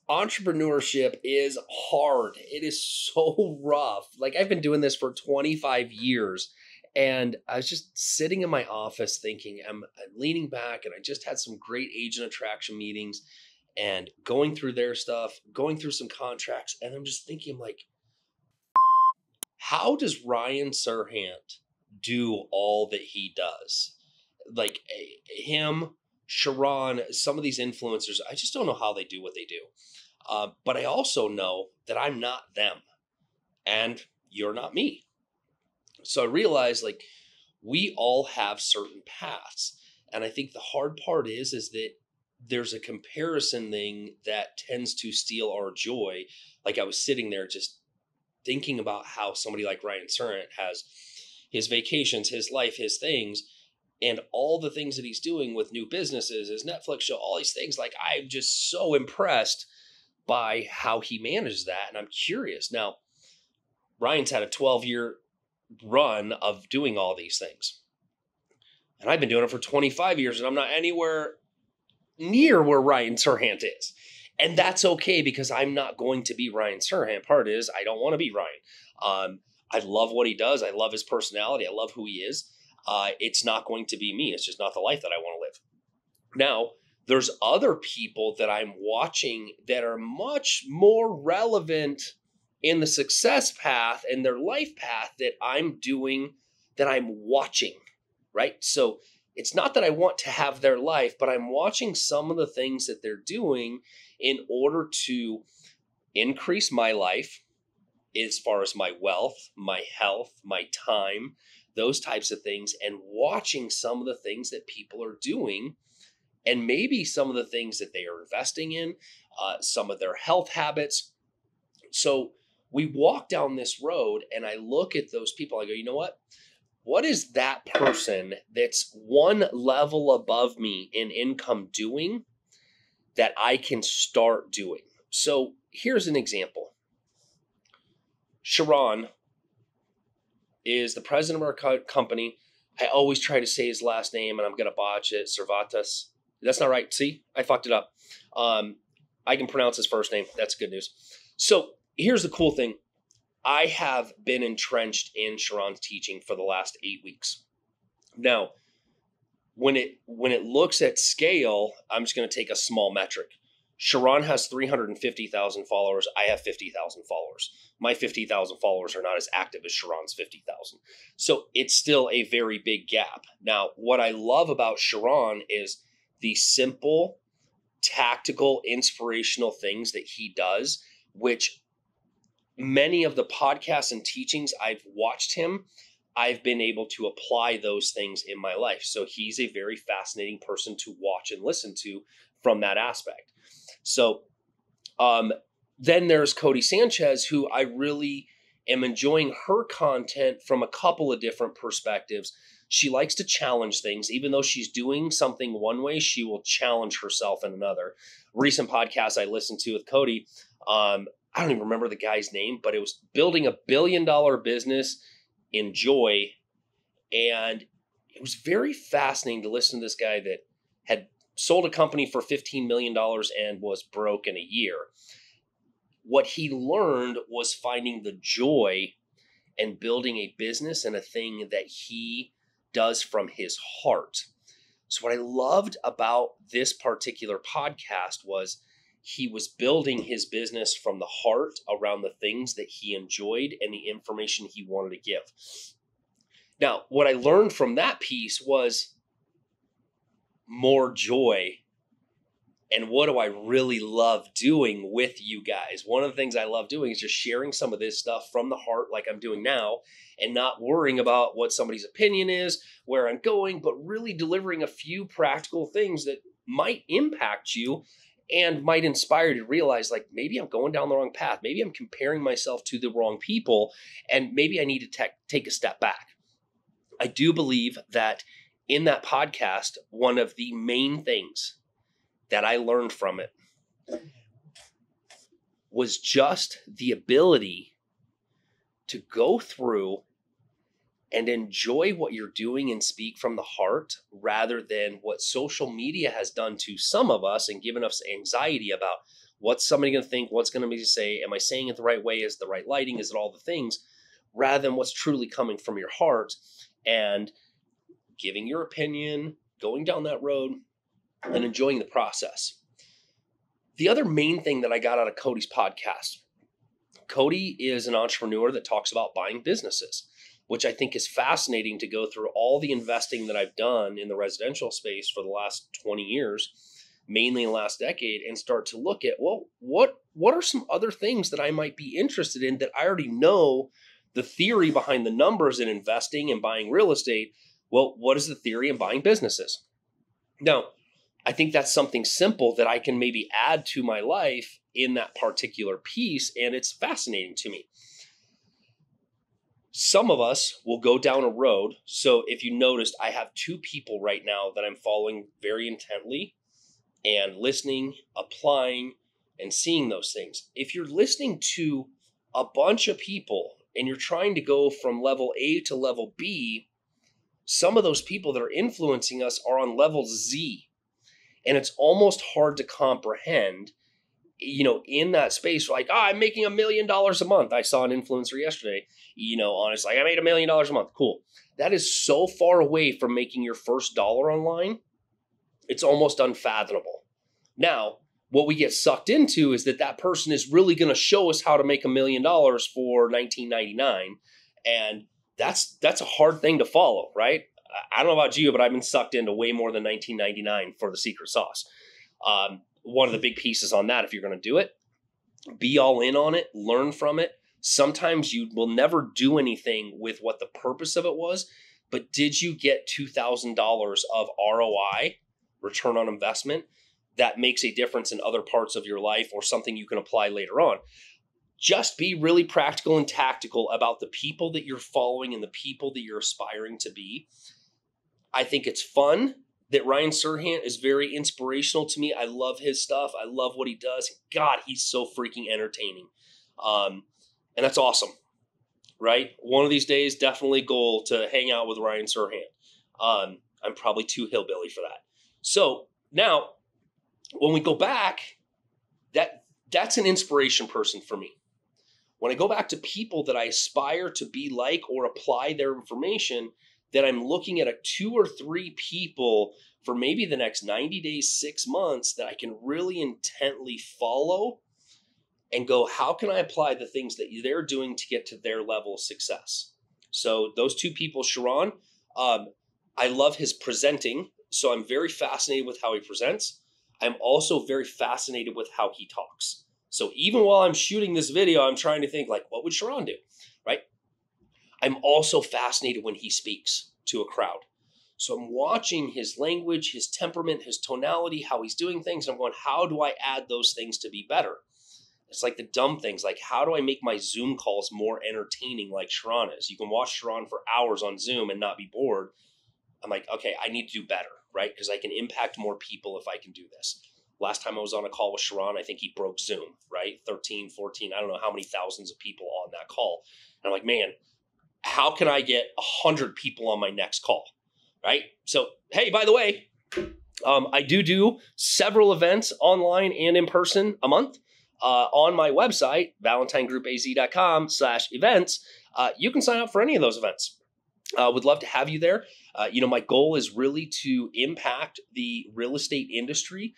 Entrepreneurship is hard. It is so rough. Like I've been doing this for 25 years and I was just sitting in my office thinking, I'm leaning back and I just had some great agent attraction meetings and going through their stuff, going through some contracts. And I'm just thinking, I'm like, how does Ryan Serhant do all that he does? Like him, Sharon, some of these influencers, I just don't know how they do what they do. But I also know that I'm not them and you're not me. So I realized like we all have certain paths. And I think the hard part is that there's a comparison thing that tends to steal our joy. Like I was sitting there just thinking about how somebody like Ryan Serhant has his vacations, his life, his things, and all the things that he's doing with new businesses, his Netflix show, all these things. Like I'm just so impressed by how he manages that. And I'm curious. Now, Ryan's had a 12-year run of doing all these things. And I've been doing it for 25 years and I'm not anywhere near where Ryan Serhant is. And that's okay because I'm not going to be Ryan Serhant. Part is I don't want to be Ryan. I love what he does. I love his personality. I love who he is. It's not going to be me. It's just not the life that I want to live. Now, there's other people that I'm watching that are much more relevant in the success path and their life path that I'm doing, that I'm watching, right? So it's not that I want to have their life, but I'm watching some of the things that they're doing in order to increase my life as far as my wealth, my health, my time, those types of things, and watching some of the things that people are doing and maybe some of the things that they are investing in, some of their health habits. So we walk down this road and I look at those people. I go, you know what? What is that person that's one level above me in income doing that I can start doing? So here's an example. Sharon is the president of our company. I always try to say his last name and I'm going to botch it. Servatas. That's not right. See, I fucked it up. I can pronounce his first name. That's good news. So here's the cool thing. I have been entrenched in Sharon's teaching for the last 8 weeks. Now, when it looks at scale, I'm just going to take a small metric. Sharon has 350,000 followers. I have 50,000 followers. My 50,000 followers are not as active as Sharon's 50,000. So it's still a very big gap. Now, what I love about Sharon is the simple, tactical, inspirational things that he does, which many of the podcasts and teachings I've watched him, I've been able to apply those things in my life. So he's a very fascinating person to watch and listen to from that aspect. So then there's Cody Sanchez, who I really am enjoying her content from a couple of different perspectives. She likes to challenge things. Even though she's doing something one way, she will challenge herself in another. Recent podcast I listened to with Cody, I don't even remember the guy's name, but it was building $1 billion business in joy. And it was very fascinating to listen to this guy that had sold a company for $15 million and was broke in a year. What he learned was finding the joy and building a business and a thing that he does from his heart. So what I loved about this particular podcast was he was building his business from the heart around the things that he enjoyed and the information he wanted to give. Now, what I learned from that piece was more joy. And what do I really love doing with you guys? One of the things I love doing is just sharing some of this stuff from the heart like I'm doing now and not worrying about what somebody's opinion is, where I'm going, but really delivering a few practical things that might impact you and might inspire you to realize, like, maybe I'm going down the wrong path. Maybe I'm comparing myself to the wrong people, and maybe I need to take a step back. I do believe that in that podcast, one of the main things that I learned from it was just the ability to go through and enjoy what you're doing and speak from the heart rather than what social media has done to some of us and given us anxiety about What's somebody going to think? What's going to be say? Am I saying it the right way? Is it the right lighting? Is it all the things? Rather than what's truly coming from your heart and giving your opinion, going down that road, and enjoying the process. The other main thing that I got out of Cody's podcast, Cody is an entrepreneur that talks about buying businesses, which I think is fascinating to go through all the investing that I've done in the residential space for the last 20 years, mainly in the last decade, and start to look at, well, what are some other things that I might be interested in that I already know the theory behind the numbers in investing and buying real estate. Well, what is the theory in buying businesses? Now, I think that's something simple that I can maybe add to my life in that particular piece, and it's fascinating to me. Some of us will go down a road. So if you noticed, I have two people right now that I'm following very intently and listening, applying, and seeing those things. If you're listening to a bunch of people and you're trying to go from level A to level B, some of those people that are influencing us are on level Z. And it's almost hard to comprehend, in that space. Like, I'm making $1 million a month. I saw an influencer yesterday, honestly, I made $1 million a month. Cool. That is so far away from making your first dollar online. It's almost unfathomable. Now, what we get sucked into is that person is really going to show us how to make $1 million for $19.99. And that's a hard thing to follow, right? I don't know about you, but I've been sucked into way more than $19.99 for the secret sauce. One of the big pieces on that, if you're going to do it, be all in on it, learn from it. Sometimes you will never do anything with what the purpose of it was, but did you get $2,000 of ROI, return on investment, that makes a difference in other parts of your life or something you can apply later on? Just be really practical and tactical about the people that you're following and the people that you're aspiring to be. I think it's fun that Ryan Serhant is very inspirational to me. I love his stuff. I love what he does. God, he's so freaking entertaining. And that's awesome, right? One of these days, definitely goal to hang out with Ryan Serhant. I'm probably too hillbilly for that. So now, when we go back, that's an inspiration person for me. When I go back to people that I aspire to be like or apply their information, that I'm looking at 2 or 3 people for maybe the next 90 days, 6 months that I can really intently follow and go, how can I apply the things that they're doing to get to their level of success? So those 2 people, Sharon, I love his presenting. So I'm very fascinated with how he presents. I'm also very fascinated with how he talks. So even while I'm shooting this video, I'm trying to think, like, what would Sharon do, right? I'm also fascinated when he speaks to a crowd. So I'm watching his language, his temperament, his tonality, how he's doing things. And I'm going, how do I add those things to be better? It's like the dumb things, like how do I make my Zoom calls more entertaining like Sharon is? You can watch Sharon for hours on Zoom and not be bored. I'm like, okay, I need to do better, right? Because I can impact more people if I can do this. Last time I was on a call with Sharon, I think he broke Zoom, right? 13, 14, I don't know how many thousands of people on that call. And I'm like, man, how can I get 100 people on my next call, right? So, hey, by the way, I do several events online and in person a month on my website, valentinegroup.az.com/events. You can sign up for any of those events. Would love to have you there. My goal is really to impact the real estate industry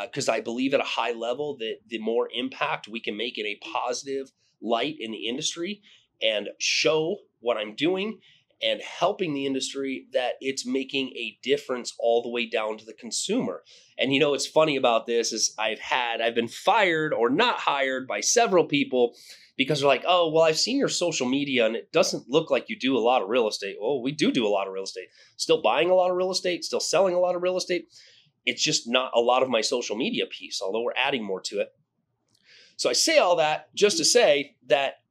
because I believe at a high level that the more impact we can make in a positive light in the industry and show what I'm doing and helping the industry, that it's making a difference all the way down to the consumer. And what's funny about this is I've been fired or not hired by several people because they're like, oh, well, I've seen your social media and it doesn't look like you do a lot of real estate. Well, we do a lot of real estate. Still buying a lot of real estate, still selling a lot of real estate. It's just not a lot of my social media piece, although we're adding more to it. So I say all that just to say that,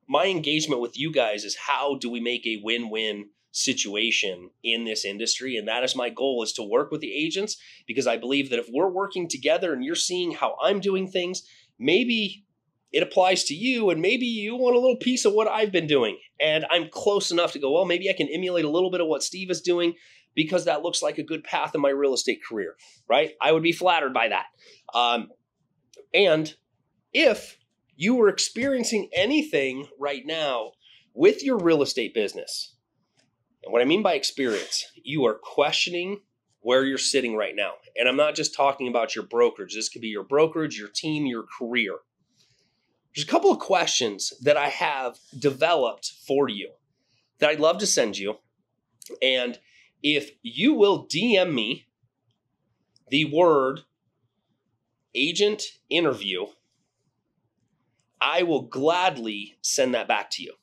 my engagement with you guys is how do we make a win-win situation in this industry? And that is my goal, is to work with the agents, because I believe that if we're working together and you're seeing how I'm doing things, maybe it applies to you and maybe you want a little piece of what I've been doing. And I'm close enough to go, well, maybe I can emulate a little bit of what Steve is doing because that looks like a good path in my real estate career, right? I would be flattered by that. And if you are experiencing anything right now with your real estate business, and what I mean by experience, you are questioning where you're sitting right now. And I'm not just talking about your brokerage. This could be your brokerage, your team, your career. There's a couple of questions that I have developed for you that I'd love to send you. And if you will DM me the word agent interview, I will gladly send that back to you.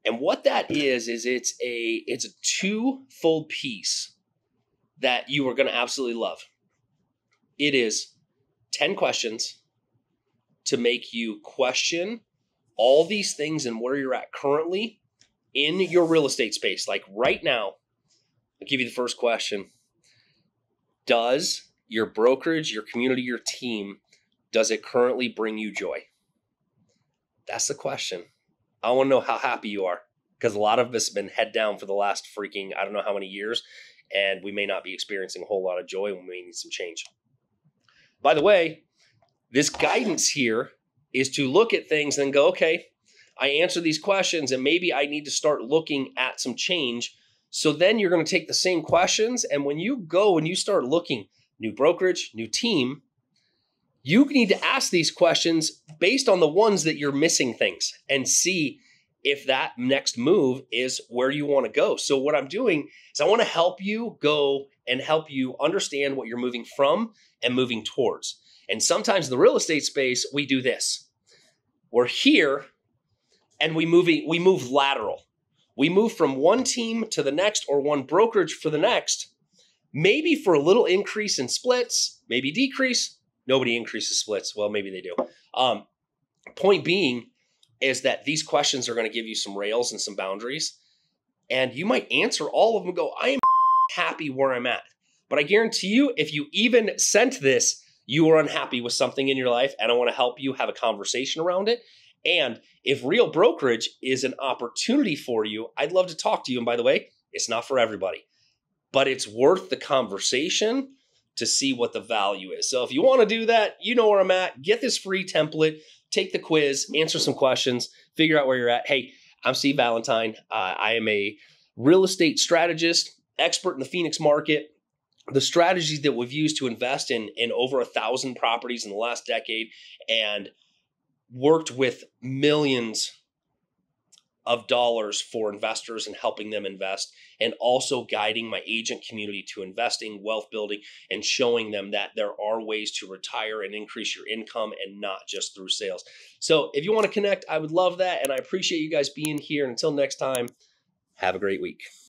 And what that is it's a twofold piece that you are going to absolutely love. It is 10 questions to make you question all these things and where you're at currently in your real estate space. Like right now, I'll give you the first question. Does your brokerage, your community, your team, does it currently bring you joy? That's the question. I want to know how happy you are, because a lot of us have been head down for the last freaking, I don't know how many years, and we may not be experiencing a whole lot of joy, and we may need some change. By the way, this guidance here is to look at things and go, okay, I answer these questions and maybe I need to start looking at some change. So then you're going to take the same questions, and when you go and you start looking, new brokerage, new team, you need to ask these questions based on the ones that you're missing things and see if that next move is where you want to go. So what I'm doing is I want to help you go and help you understand what you're moving from and moving towards. And sometimes in the real estate space, we do this. We're here and we move lateral. We move from one team to the next or one brokerage for the next, maybe for a little increase in splits, maybe decrease. Nobody increases splits. Well, maybe they do. Point being is that these questions are going to give you some rails and some boundaries. And you might answer all of them and go, I am happy where I'm at. But I guarantee you, if you even sent this, you are unhappy with something in your life, and I want to help you have a conversation around it. And if real brokerage is an opportunity for you, I'd love to talk to you. And by the way, it's not for everybody, but it's worth the conversation to see what the value is. So if you want to do that, you know where I'm at. Get this free template, take the quiz, answer some questions, figure out where you're at. Hey, I'm Steve Valentine. I am a real estate strategist, expert in the Phoenix market. The strategies that we've used to invest in over 1,000 properties in the last decade, and worked with millions of dollars for investors and helping them invest, and also guiding my agent community to investing, wealth building, and showing them that there are ways to retire and increase your income and not just through sales. So if you want to connect, I would love that. And I appreciate you guys being here. And until next time, have a great week.